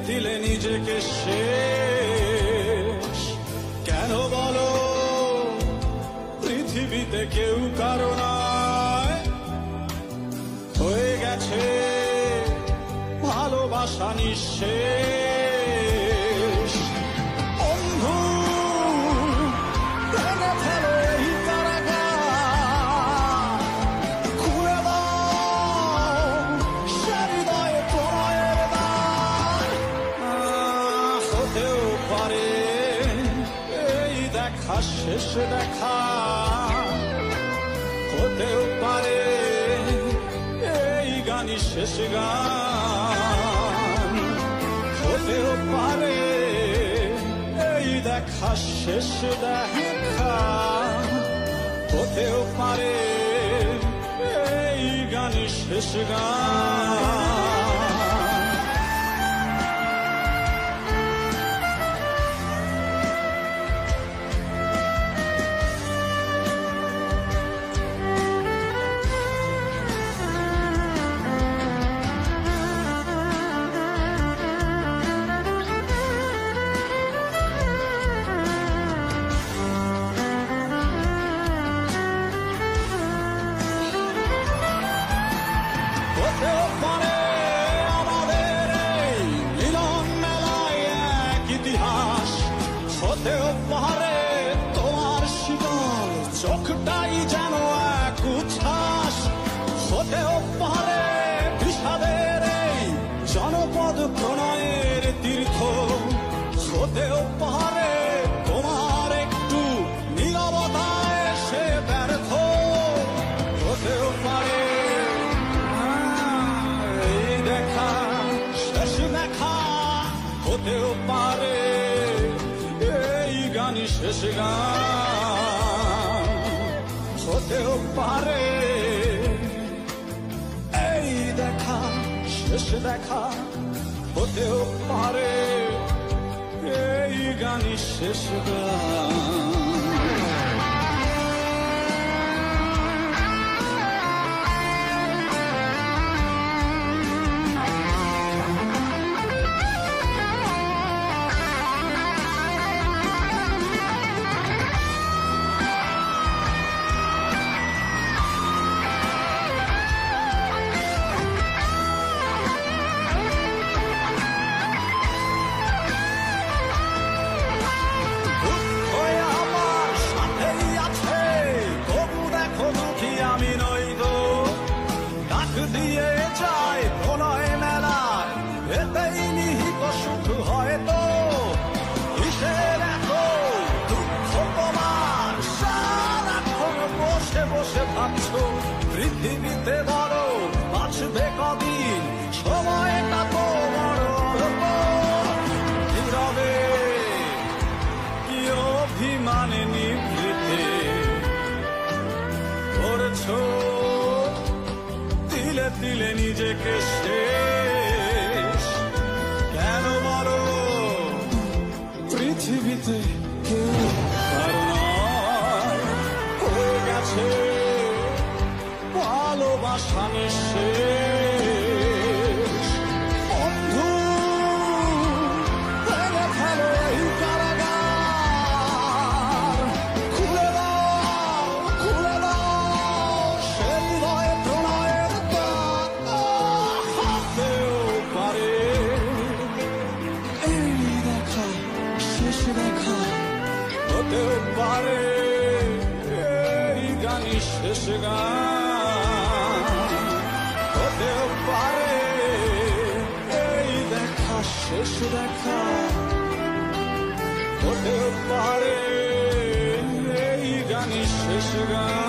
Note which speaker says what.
Speaker 1: দিলে নিজেকে শেষ। কেন বলো পৃথিবীতে কেউ কারো নয়, হয়ে গেছে ভালোবাসা নিঃশেষ। বন্ধু ভেঙে ফেলো এই কারাগার, খুলে দাও সে হৃদয়ে প্রণয়ের দ্বার। হতেও পারে এই দেখা শেষ দেখা, হতেও পারে এই গানই শেষ গান, হতেও পারে এই দেখা শেষ দেখা, হতেও পারে এই গানই শেষ গান। হতেও পারে আমাদের এই মিলন মেলায় এক ইতিহাস, হতেও পারে তোমার শীতল চোখটাই যেন এক উচ্ছ্বাস, হতেও পারে বিষাদের এই জনপদ প্রণয়ের তীর্থ, হতেও পারে তোমার একটু নীরবতায় সে ব্যর্থ, হতেও পারে হতেও পারে এই গানই শেষ গান, হতেও পারে এই দেখা শেষ দেখা, হতেও পারে এই গানই শেষ গান। দিয়ে যায় প্রণয় মেলায় এতেই নিহিত সুখ হয়তো, কিসের এত দুঃখ তোমার সারাক্ষণ বসে বসে ভাবছো, পৃথিবীতে বড় বাঁচবে কদিন সময়টা তো বড় অল্প, নীরবে কি অভিমানে নিভৃতে করছো দিলে দিলে নিজেকে শেষ। কেন বলো পৃথিবীতে কেউ কারো নয়, হয়ে গেছে ভালোবাসা নিঃশেষ। বন্ধু ভেঙে ফেলো এই কারাগার, খুলে দাও খুলে দাও সে হৃদয়ে প্রণয়ের দ্বার। হতেও পারে এই দেখা শেষ দেখা, হতেও পারে এই গানই শেষ গান, হতেও পারে এই দেখা শেষ দেখা, হতেও পারে এই গানই শেষ গান।